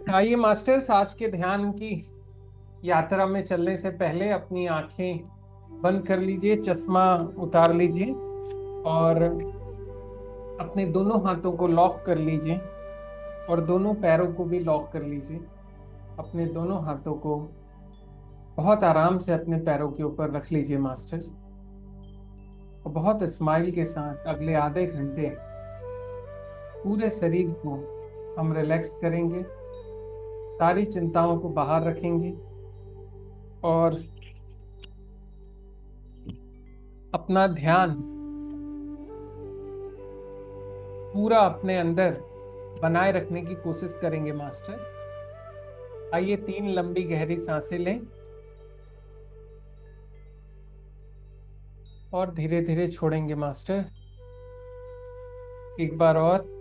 आइए मास्टर्स, आज के ध्यान की यात्रा में चलने से पहले अपनी आंखें बंद कर लीजिए, चश्मा उतार लीजिए और अपने दोनों हाथों को लॉक कर लीजिए और दोनों पैरों को भी लॉक कर लीजिए। अपने दोनों हाथों को बहुत आराम से अपने पैरों के ऊपर रख लीजिए मास्टर, और बहुत स्माइल के साथ अगले आधे घंटे पूरे शरीर को हम रिलैक्स करेंगे, सारी चिंताओं को बाहर रखेंगे और अपना ध्यान पूरा अपने अंदर बनाए रखने की कोशिश करेंगे मास्टर। आइए 3 लंबी गहरी सांसें लें और धीरे धीरे छोड़ेंगे मास्टर। एक बार और।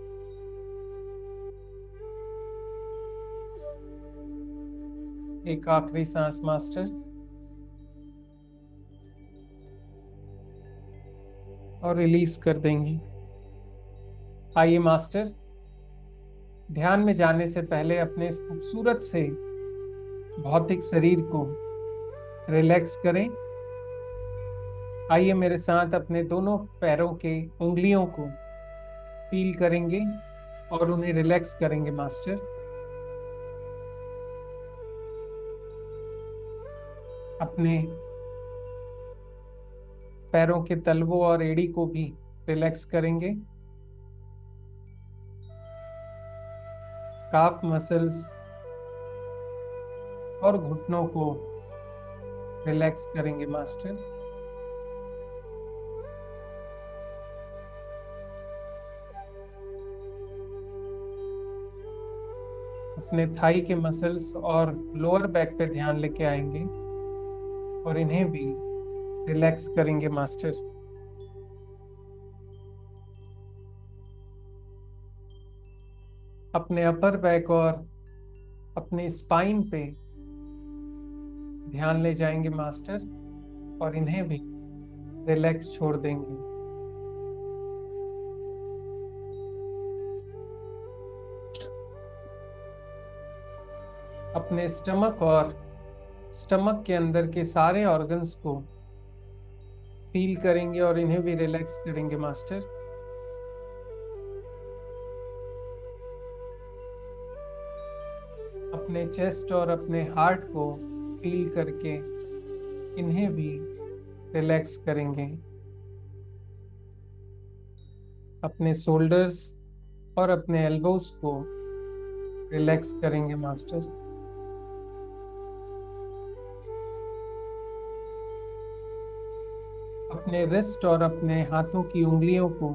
एक आखिरी सांस मास्टर, और रिलीज कर देंगे। आइए मास्टर, ध्यान में जाने से पहले अपने इस खूबसूरत से भौतिक शरीर को रिलैक्स करें। आइए मेरे साथ अपने दोनों पैरों के उंगलियों को फील करेंगे और उन्हें रिलैक्स करेंगे मास्टर। अपने पैरों के तलवों और एड़ी को भी रिलैक्स करेंगे। काफ मसल्स और घुटनों को रिलैक्स करेंगे मास्टर। अपने थाई के मसल्स और लोअर बैक पे ध्यान लेके आएंगे और इन्हें भी रिलैक्स करेंगे मास्टर। अपने अपर बैक और अपने स्पाइन पे ध्यान ले जाएंगे मास्टर और इन्हें भी रिलैक्स छोड़ देंगे। अपने स्टमक और स्टमक के अंदर के सारे ऑर्गन्स को फील करेंगे और इन्हें भी रिलैक्स करेंगे मास्टर। अपने चेस्ट और अपने हार्ट को फील करके इन्हें भी रिलैक्स करेंगे। अपने शोल्डर्स और अपने एल्बोस को रिलैक्स करेंगे मास्टर। अपने रिस्ट और अपने हाथों की उंगलियों को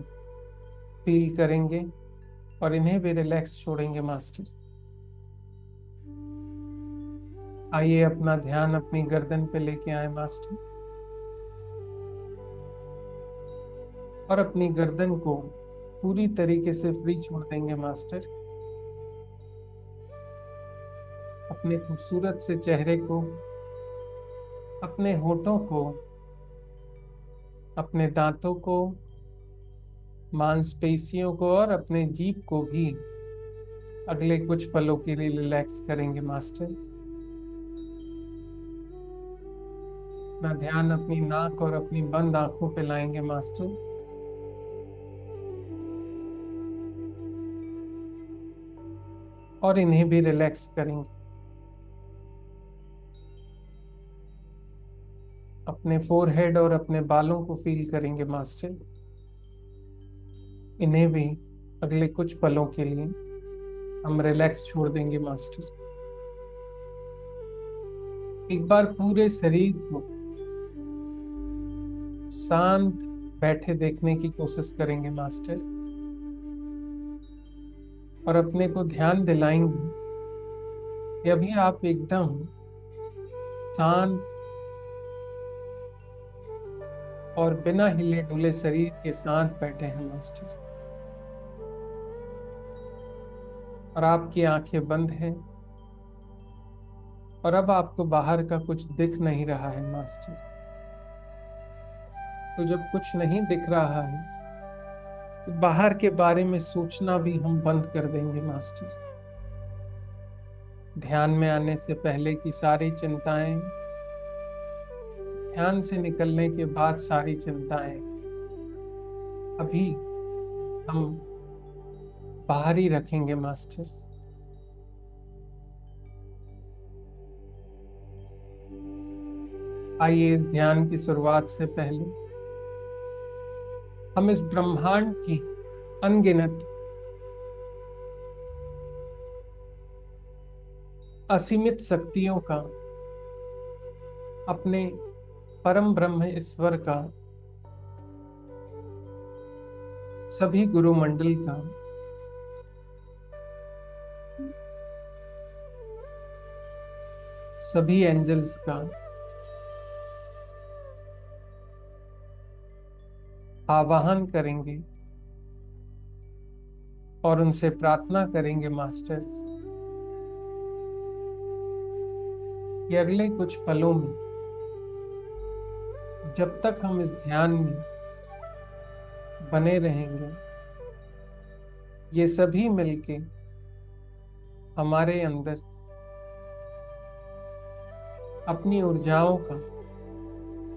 फील करेंगे और इन्हें भी रिलैक्स छोड़ेंगे मास्टर। आइए अपना ध्यान अपनी गर्दन पे लेके आए मास्टर, और अपनी गर्दन को पूरी तरीके से फ्री छोड़ देंगे मास्टर। अपने खूबसूरत से चेहरे को, अपने होठों को, अपने दांतों को, मांसपेशियों को और अपने जीभ को भी अगले कुछ पलों के लिए रिलैक्स करेंगे मास्टर। अपना ध्यान अपनी नाक और अपनी बंद आंखों पे लाएंगे मास्टर, और इन्हें भी रिलैक्स करेंगे। अपने फोरहेड और अपने बालों को फील करेंगे मास्टर। इन्हें भी अगले कुछ पलों के लिए हम रिलैक्स छोड़ देंगे मास्टर। एक बार पूरे शरीर को शांत बैठे देखने की कोशिश करेंगे मास्टर, और अपने को ध्यान दिलाएंगे कि अभी आप एकदम शांत और बिना हिले डुले शरीर के साथ बैठे हैं मास्टर, और आपकी आंखें बंद हैं और अब आपको बाहर का कुछ दिख नहीं रहा है मास्टर। तो जब कुछ नहीं दिख रहा है तो बाहर के बारे में सोचना भी हम बंद कर देंगे मास्टर। ध्यान में आने से पहले की सारी चिंताएं, ध्यान से निकलने के बाद सारी चिंताएं अभी हम बाहर ही रखेंगे मास्टर्स। आइए इस ध्यान की शुरुआत से पहले हम इस ब्रह्मांड की अनगिनत असीमित शक्तियों का, अपने परम ब्रह्म ईश्वर का, सभी गुरु मंडल का, सभी एंजल्स का आवाहन करेंगे और उनसे प्रार्थना करेंगे मास्टर्स कि अगले कुछ पलों में, जब तक हम इस ध्यान में बने रहेंगे, ये सभी मिलके हमारे अंदर अपनी ऊर्जाओं का,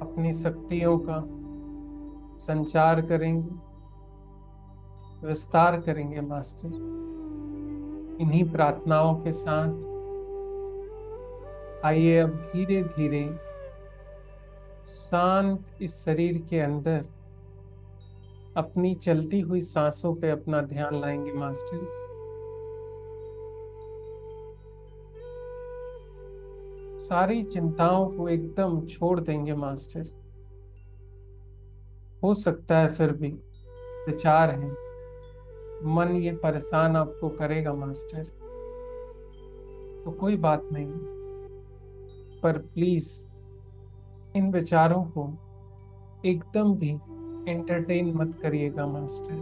अपनी शक्तियों का संचार करेंगे, विस्तार करेंगे मास्टर। इन्हीं प्रार्थनाओं के साथ आइए अब धीरे धीरे शांत इस शरीर के अंदर अपनी चलती हुई सांसों पे अपना ध्यान लाएंगे मास्टर्स। सारी चिंताओं को एकदम छोड़ देंगे मास्टर। हो सकता है फिर भी विचार है, मन ये परेशान आपको करेगा मास्टर, तो कोई बात नहीं, पर प्लीज इन विचारों को एकदम भी एंटरटेन मत करिएगा मास्टर।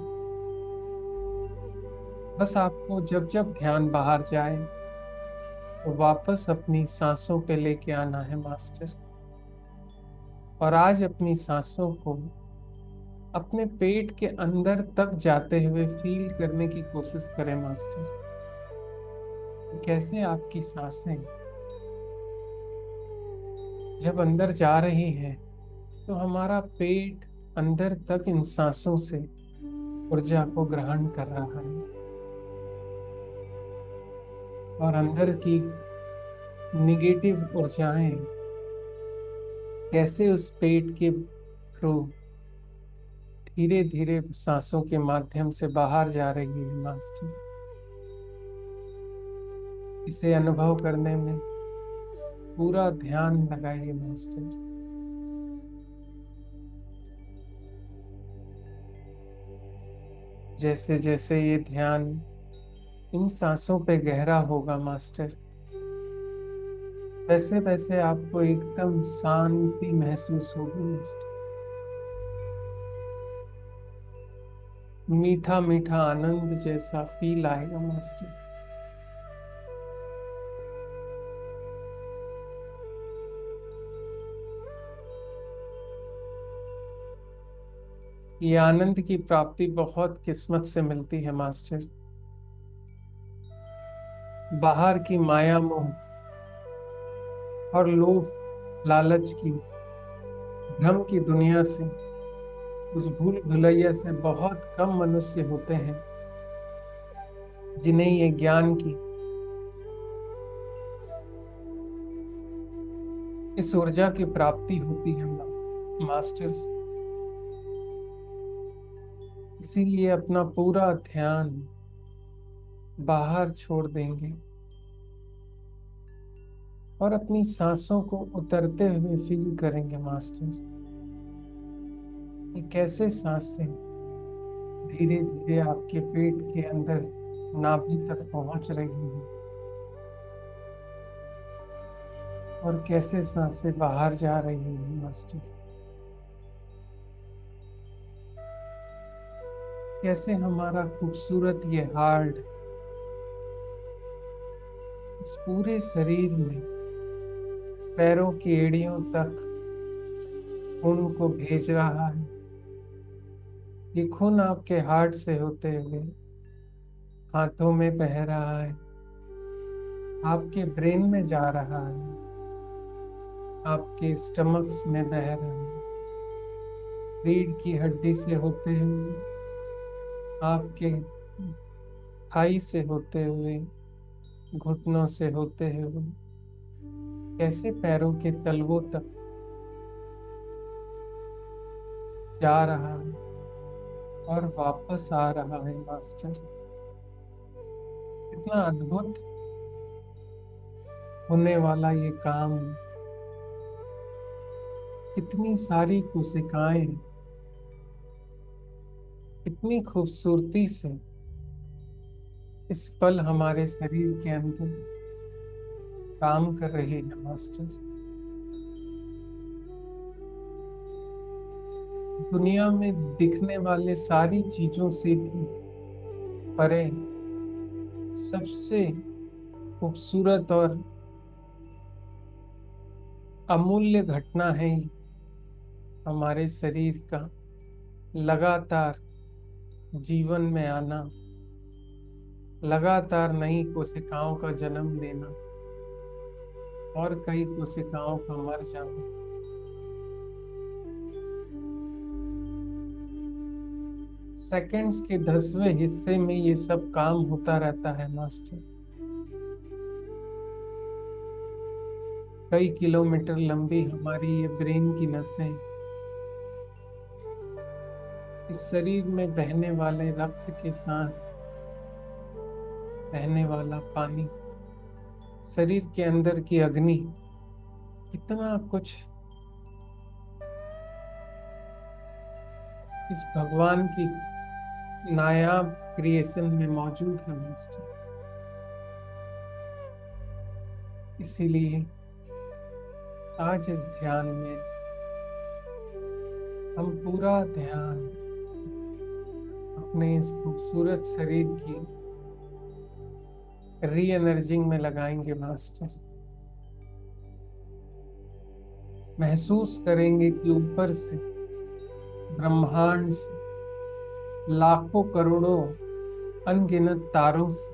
बस आपको जब जब ध्यान बाहर जाए तो वापस अपनी सांसों पे लेके आना है मास्टर। और आज अपनी सांसों को अपने पेट के अंदर तक जाते हुए फील करने की कोशिश करें मास्टर। कैसे आपकी सांसें जब अंदर जा रही है तो हमारा पेट अंदर तक इन सांसों से ऊर्जा को ग्रहण कर रहा है, और अंदर की निगेटिव ऊर्जाएं कैसे उस पेट के थ्रू धीरे धीरे सांसों के माध्यम से बाहर जा रही है मास्टर। इसे अनुभव करने में पूरा ध्यान लगाइए मास्टर। जैसे जैसे ये ध्यान इन सांसों पे गहरा होगा मास्टर, वैसे वैसे आपको एकदम शांति महसूस होगी मास्टर। मीठा मीठा आनंद जैसा फील आएगा मास्टर। ये आनंद की प्राप्ति बहुत किस्मत से मिलती है मास्टर। बाहर की माया मोह और लोभ लालच की भ्रम की दुनिया से, उस भूल भुलैया से बहुत कम मनुष्य होते हैं जिन्हें ये ज्ञान की, इस ऊर्जा की प्राप्ति होती है मास्टर्स। इसीलिए अपना पूरा ध्यान बाहर छोड़ देंगे और अपनी सांसों को उतरते हुए फील करेंगे मास्टर। ये कैसे सांसें धीरे धीरे आपके पेट के अंदर नाभि तक पहुंच रही हैं, और कैसे सांसें बाहर जा रही हैं मास्टर। कैसे हमारा खूबसूरत ये हार्ट इस पूरे शरीर में पैरों की एड़ियों तक खून को भेज रहा है। ये खून आपके हार्ट से होते हुए हाथों में बह रहा है, आपके ब्रेन में जा रहा है, आपके स्टमक्स में बह रहा है, रीढ़ की हड्डी से होते हुए, आपके थाई से होते हुए, घुटनों से होते हुए, कैसे पैरों के तलवों तक जा रहा है और वापस आ रहा है मास्टर। कितना अद्भुत होने वाला ये काम, कितनी सारी कोशिकाएं कितनी खूबसूरती से इस पल हमारे शरीर के अंदर काम कर रही है मास्टर। दुनिया में दिखने वाले सारी चीजों से भी परे सबसे खूबसूरत और अमूल्य घटना है हमारे शरीर का लगातार जीवन में आना, लगातार नई कोशिकाओं का जन्म लेना और कई कोशिकाओं का मर जाना। सेकंड्स के 10वें हिस्से में ये सब काम होता रहता है मास्टर। कई किलोमीटर लंबी हमारी ये ब्रेन की नसें, इस शरीर में बहने वाले रक्त के साथ बहने वाला पानी, शरीर के अंदर की अग्नि, कितना कुछ इस भगवान की नायाब क्रिएशन में मौजूद है मास्टर। इसीलिए आज इस ध्यान में हम पूरा ध्यान अपने इस खूबसूरत शरीर की री एनर्जिंग में लगाएंगे मास्टर। महसूस करेंगे कि ऊपर से ब्रह्मांड से, लाखों करोड़ों अनगिनत तारों से,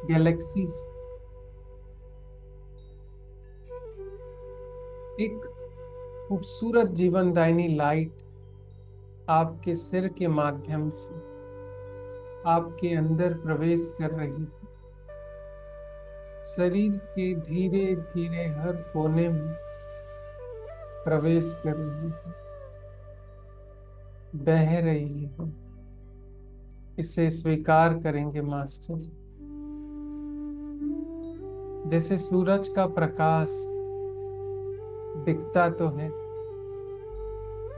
गैलेक्सी से एक खूबसूरत जीवनदायिनी लाइट आपके सिर के माध्यम से आपके अंदर प्रवेश कर रही है। शरीर के धीरे धीरे हर कोने में प्रवेश कर रही है, बह रही है। इसे स्वीकार करेंगे मास्टर। जैसे सूरज का प्रकाश दिखता तो है,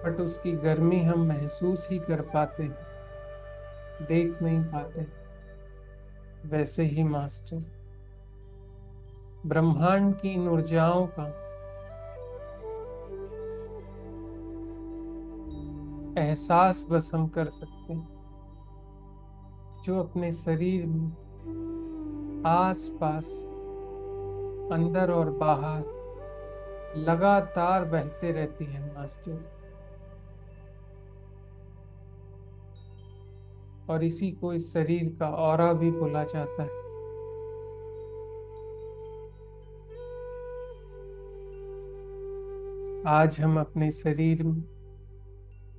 बट उसकी गर्मी हम महसूस ही कर पाते हैं, देख नहीं पाते। वैसे ही मास्टर, ब्रह्मांड की इन ऊर्जाओं का एहसास बस हम कर सकते हैं, जो अपने शरीर में आस पास, अंदर और बाहर लगातार बहते रहती है मास्टर। और इसी को इस शरीर का ऑरा भी बोला जाता है। आज हम अपने शरीर में,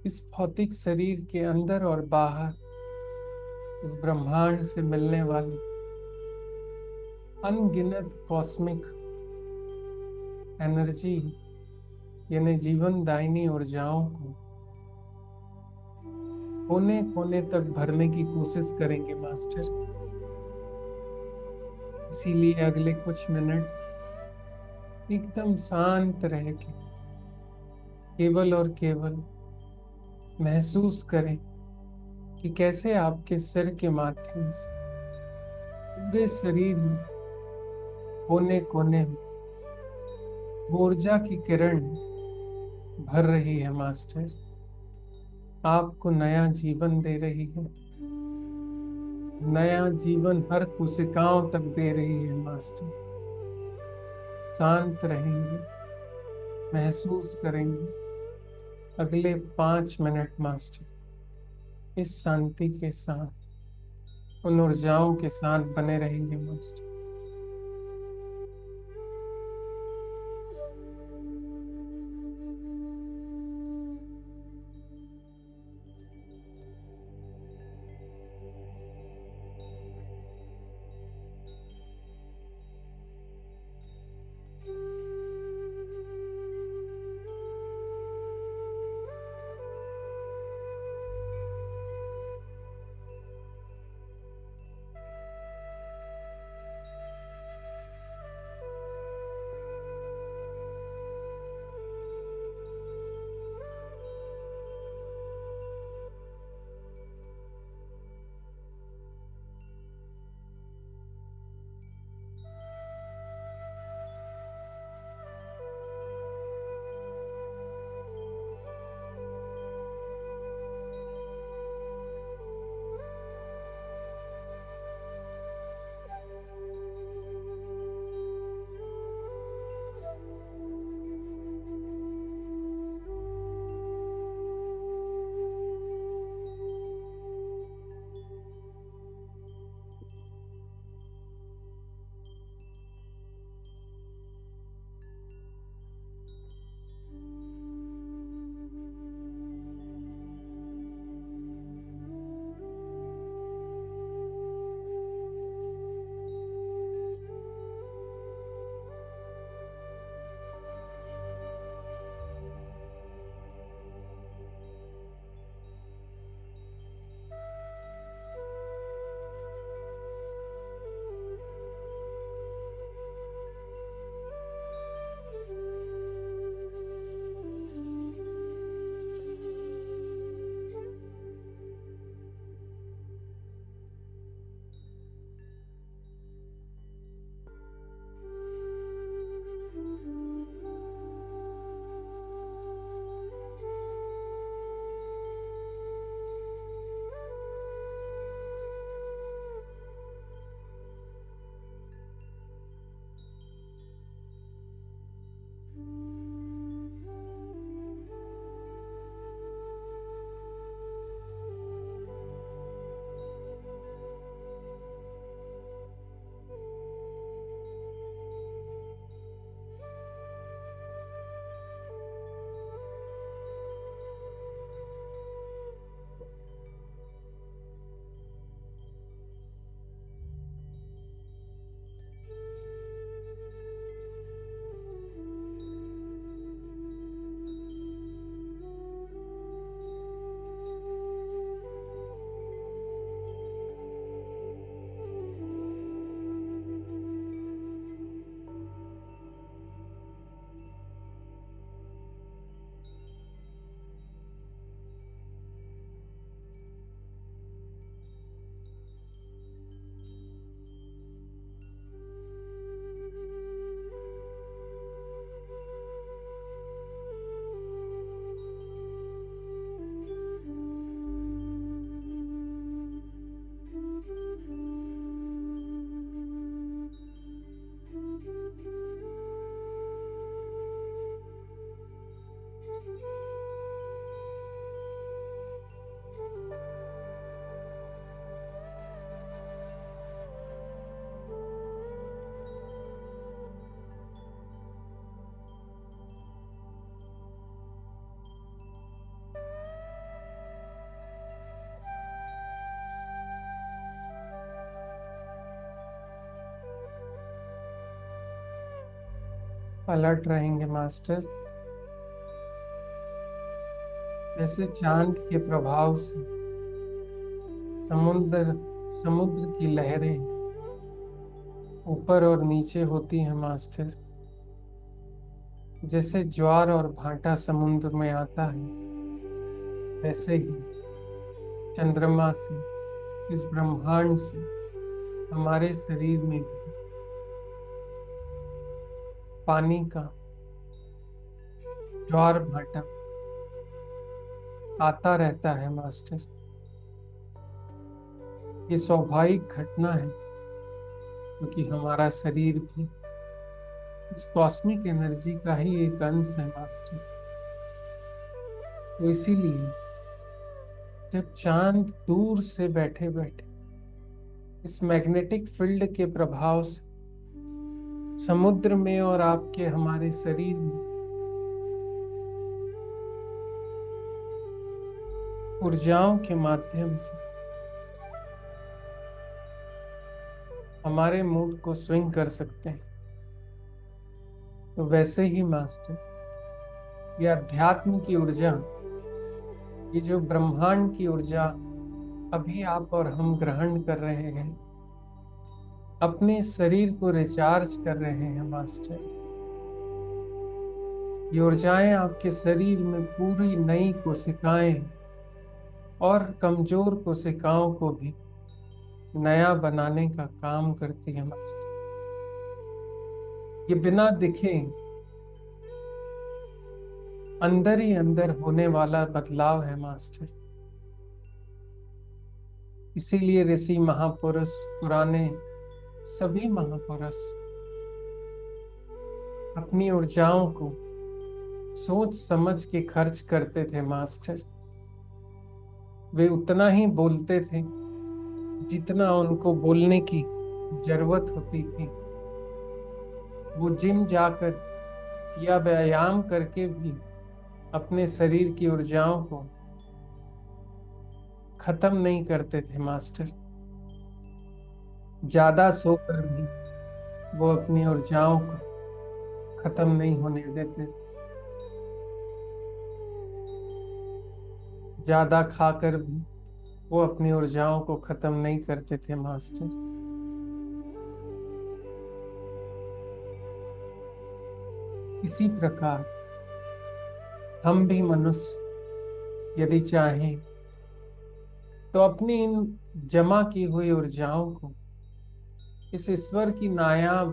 इस भौतिक शरीर के अंदर और बाहर, इस ब्रह्मांड से मिलने वाली अनगिनत कॉस्मिक एनर्जी यानी जीवन दायिनी ऊर्जाओं को कोने कोने तक भरने की कोशिश करेंगे मास्टर। इसीलिए अगले कुछ मिनट एकदम शांत रह के केवल और केवल महसूस करें कि कैसे आपके सिर के माध्यम से पूरे शरीर में कोने कोने में ऊर्जा की किरण भर रही है मास्टर। आपको नया जीवन दे रही है, नया जीवन हर कोशिकाओं तक दे रही है मास्टर। शांत रहेंगे, महसूस करेंगे अगले 5 मिनट मास्टर। इस शांति के साथ, उन ऊर्जाओं के साथ बने रहेंगे मास्टर। अलर्ट रहेंगे मास्टर। जैसे चांद के प्रभाव से समुद्र समुद्र की लहरें ऊपर और नीचे होती हैं मास्टर। जैसे ज्वार और भाटा समुद्र में आता है, वैसे ही चंद्रमा से, इस ब्रह्मांड से हमारे शरीर में भी पानी का ज्वार भाटा आता रहता है मास्टर। ये स्वाभाविक घटना है, क्योंकि हमारा शरीर भी इस कॉस्मिक एनर्जी का ही एक अंश है मास्टर। तो इसीलिए जब चांद दूर से बैठे बैठे इस मैग्नेटिक फील्ड के प्रभाव से समुद्र में और आपके हमारे शरीर में ऊर्जाओं के माध्यम से हमारे मूड को स्विंग कर सकते हैं, तो वैसे ही मास्टर ये अध्यात्म की ऊर्जा, ये जो ब्रह्मांड की ऊर्जा अभी आप और हम ग्रहण कर रहे हैं, अपने शरीर को रिचार्ज कर रहे हैं मास्टर। ये ऊर्जाएं आपके शरीर में पूरी नई कोशिकाएं और कमजोर कोशिकाओं को भी नया बनाने का काम करती है मास्टर। ये बिना दिखे अंदर ही अंदर होने वाला बदलाव है मास्टर। इसीलिए ऋषि महापुरुष, पुराने सभी महापुरुष अपनी ऊर्जाओं को सोच समझ के खर्च करते थे मास्टर। वे उतना ही बोलते थे जितना उनको बोलने की जरूरत होती थी। वो जिम जाकर या व्यायाम करके भी अपने शरीर की ऊर्जाओं को खत्म नहीं करते थे मास्टर। ज्यादा सोकर भी वो अपनी ऊर्जाओं को खत्म नहीं होने देते। ज्यादा खाकर भी वो अपनी ऊर्जाओं को खत्म नहीं करते थे मास्टर। इसी प्रकार हम भी मनुष्य यदि चाहें तो अपनी इन जमा की हुई ऊर्जाओं को, इस ईश्वर की नायाब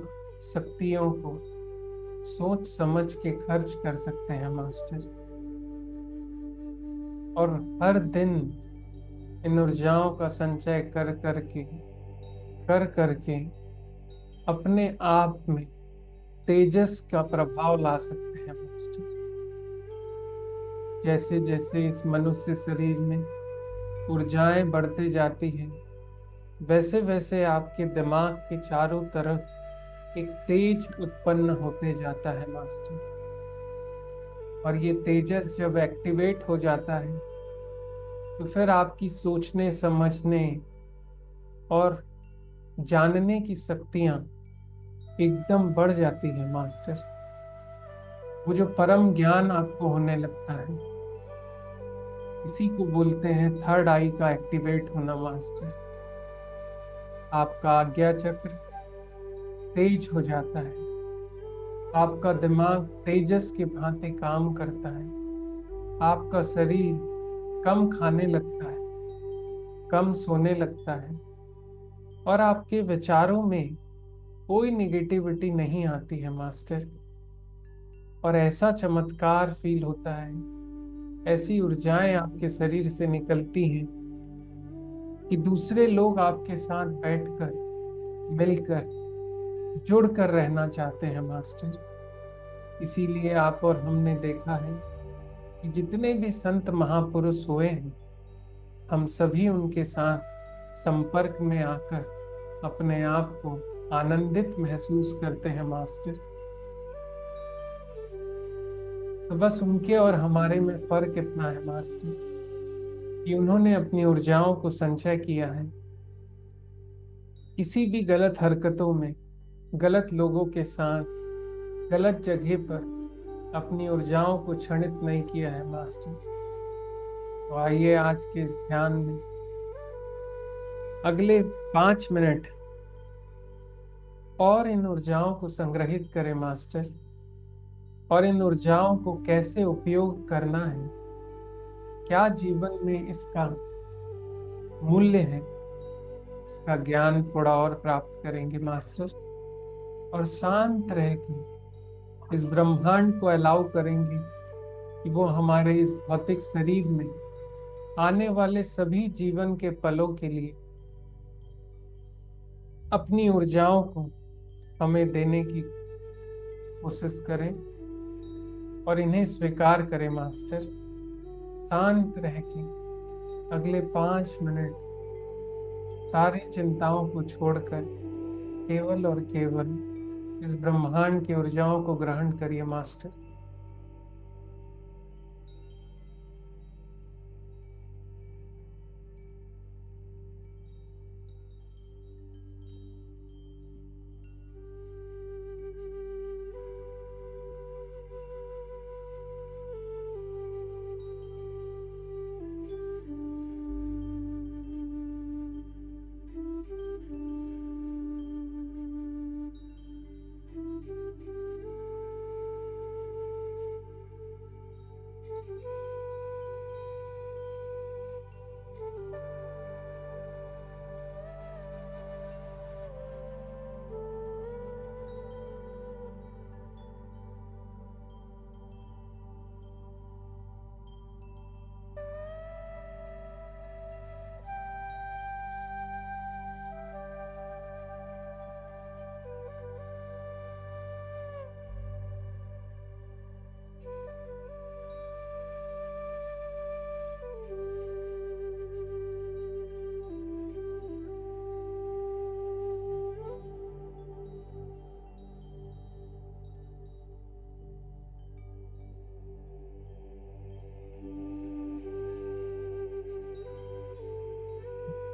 शक्तियों को सोच समझ के खर्च कर सकते हैं मास्टर। और हर दिन इन ऊर्जाओं का संचय कर करके अपने आप में तेजस का प्रभाव ला सकते हैं मास्टर। जैसे जैसे इस मनुष्य शरीर में ऊर्जाएं बढ़ती जाती हैं, वैसे वैसे आपके दिमाग के चारों तरफ एक तेज उत्पन्न होते जाता है मास्टर। और ये तेजस जब एक्टिवेट हो जाता है तो फिर आपकी सोचने समझने और जानने की शक्तियां एकदम बढ़ जाती है मास्टर। वो जो परम ज्ञान आपको होने लगता है, इसी को बोलते हैं थर्ड आई का एक्टिवेट होना मास्टर। आपका आज्ञा चक्र तेज हो जाता है, आपका दिमाग तेजस के भांति काम करता है, आपका शरीर कम खाने लगता है, कम सोने लगता है, और आपके विचारों में कोई निगेटिविटी नहीं आती है मास्टर। और ऐसा चमत्कार फील होता है, ऐसी ऊर्जाएं आपके शरीर से निकलती हैं कि दूसरे लोग आपके साथ बैठकर मिलकर जुड़कर रहना चाहते हैं मास्टर। इसीलिए आप और हमने देखा है कि जितने भी संत महापुरुष हुए हैं, हम सभी उनके साथ संपर्क में आकर अपने आप को आनंदित महसूस करते हैं मास्टर। तो बस उनके और हमारे में फर्क इतना है मास्टर कि उन्होंने अपनी ऊर्जाओं को संचय किया है। किसी भी गलत हरकतों में, गलत लोगों के साथ गलत जगह पर अपनी ऊर्जाओं को क्षणित नहीं किया है मास्टर। तो आइए आज के इस ध्यान में अगले 5 मिनट और इन ऊर्जाओं को संग्रहित करें मास्टर। और इन ऊर्जाओं को कैसे उपयोग करना है, क्या जीवन में इसका मूल्य है, इसका ज्ञान थोड़ा और प्राप्त करेंगे मास्टर। और शांत रह के इस ब्रह्मांड को अलाउ करेंगे कि वो हमारे इस भौतिक शरीर में आने वाले सभी जीवन के पलों के लिए अपनी ऊर्जाओं को हमें देने की कोशिश करें और इन्हें स्वीकार करें मास्टर। शांत रह के अगले 5 मिनट सारी चिंताओं को छोड़कर केवल और केवल इस ब्रह्मांड की ऊर्जाओं को ग्रहण करिए मास्टर।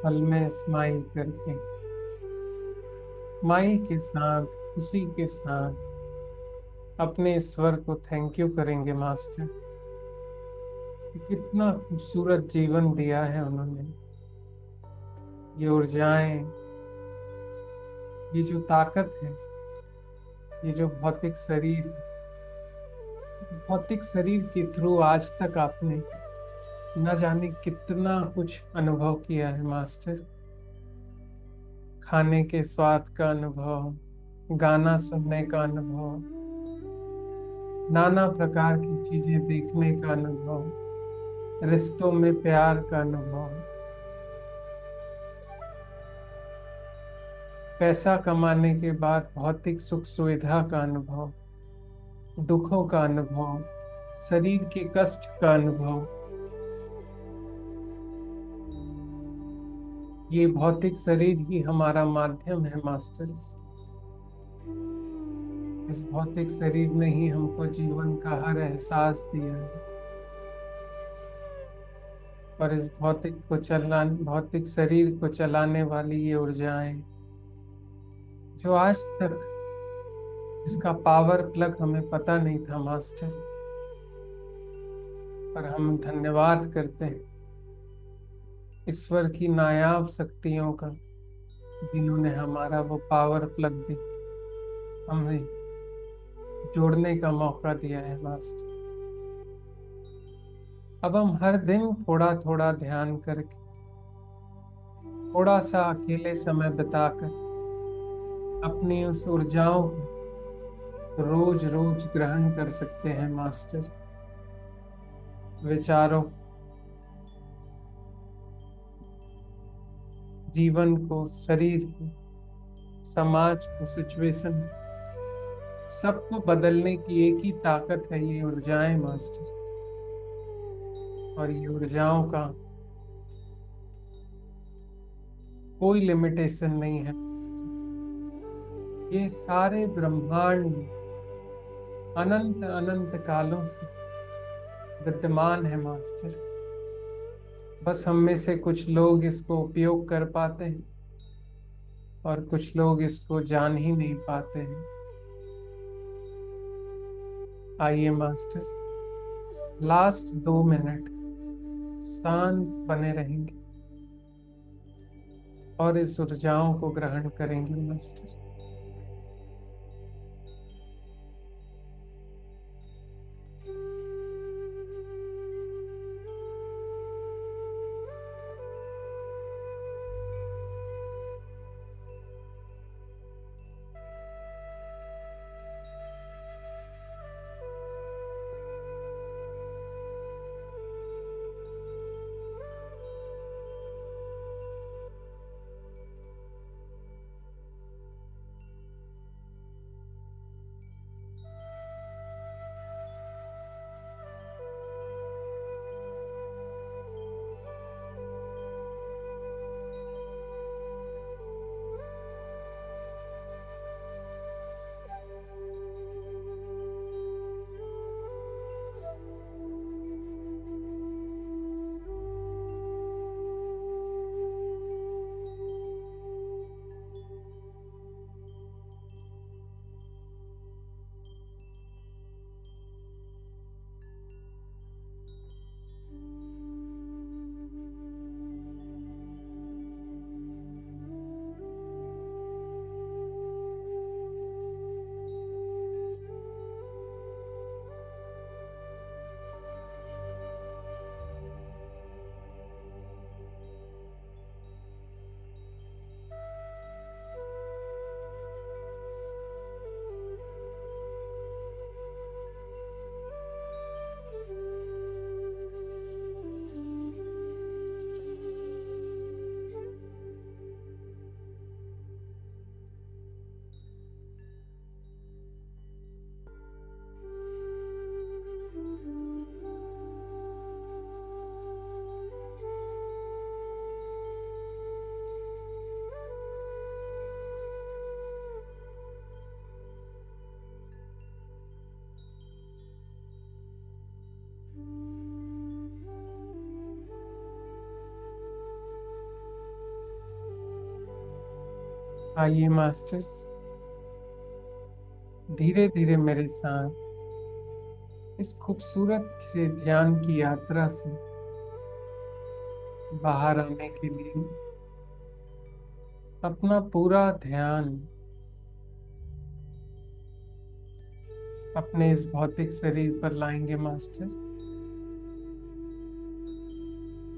पल में स्माइल करके, स्माइल के साथ, खुशी के साथ अपने ईश्वर को थैंक यू करेंगे मास्टर कि कितना खूबसूरत जीवन दिया है उन्होंने। ये ऊर्जाएं, ये जो ताकत है, ये जो भौतिक शरीर है, भौतिक शरीर के थ्रू आज तक आपने न जाने कितना कुछ अनुभव किया है मास्टर। खाने के स्वाद का अनुभव, गाना सुनने का अनुभव, नाना प्रकार की चीजें देखने का अनुभव, रिश्तों में प्यार का अनुभव, पैसा कमाने के बाद भौतिक सुख सुविधा का अनुभव, दुखों का अनुभव, शरीर के कष्ट का अनुभव। ये भौतिक शरीर ही हमारा माध्यम है मास्टर्स। इस भौतिक शरीर ने ही हमको जीवन का हर एहसास दिया है। और इस भौतिक शरीर को चलाने वाली ये ऊर्जाएं, जो आज तक इसका पावर प्लग हमें पता नहीं था मास्टर, पर हम धन्यवाद करते हैं ईश्वर की नायाब शक्तियों का, जिन्होंने हमारा वो पावर प्लग भी हमें जोड़ने का मौका दिया है मास्टर। अब हम हर दिन थोड़ा थोड़ा ध्यान करके, थोड़ा सा अकेले समय बिताकर अपनी उस ऊर्जाओं को रोज रोज ग्रहण कर सकते हैं मास्टर। विचारों, जीवन को, शरीर को, समाज को, सिचुएशन, सबको बदलने की एक ही ताकत है, ये ऊर्जाएं मास्टर। और ये ऊर्जाओं का कोई लिमिटेशन नहीं है मास्टर। ये सारे ब्रह्मांड में अनंत अनंत कालों से विद्यमान है मास्टर। बस हम में से कुछ लोग इसको उपयोग कर पाते हैं और कुछ लोग इसको जान ही नहीं पाते हैं। आइए मास्टर, लास्ट 2 मिनट शांत बने रहेंगे और इस ऊर्जाओं को ग्रहण करेंगे मास्टर। आइए मास्टर्स, धीरे धीरे मेरे साथ इस खूबसूरत से ध्यान की यात्रा से बाहर आने के लिए अपना पूरा ध्यान अपने इस भौतिक शरीर पर लाएंगे मास्टर,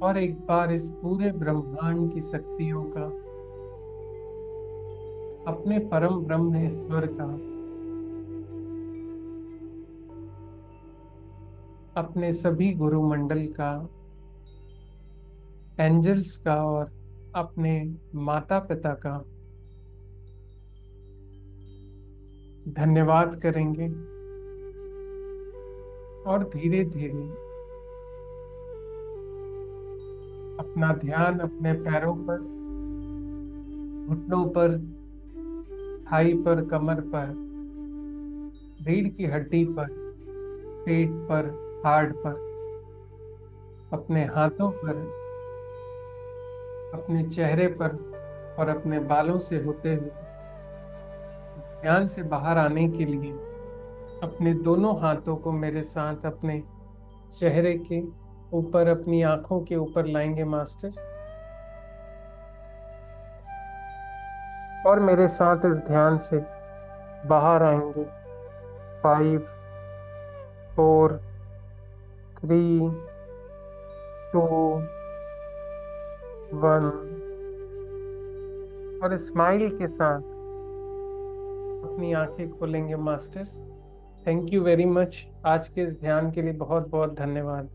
और एक बार इस पूरे ब्रह्मांड की शक्तियों का, अपने परम ब्रह्म ईश्वर का, अपने सभी गुरु मंडल का, एंजल्स का और अपने माता पिता का धन्यवाद करेंगे। और धीरे धीरे अपना ध्यान अपने पैरों पर, घुटनों पर, थाई पर, कमर पर, रीढ़ की हड्डी पर, पेट पर, हार्ट पर, अपने हाथों पर, अपने चेहरे पर और अपने बालों से होते हुए ध्यान से बाहर आने के लिए अपने दोनों हाथों को मेरे साथ अपने चेहरे के ऊपर, अपनी आंखों के ऊपर लाएंगे मास्टर, और मेरे साथ इस ध्यान से बाहर आएंगे। 5 4 3 2 1 और स्माइल के साथ अपनी आंखें खोलेंगे masters. Thank you very much. आज के इस ध्यान के लिए बहुत बहुत धन्यवाद।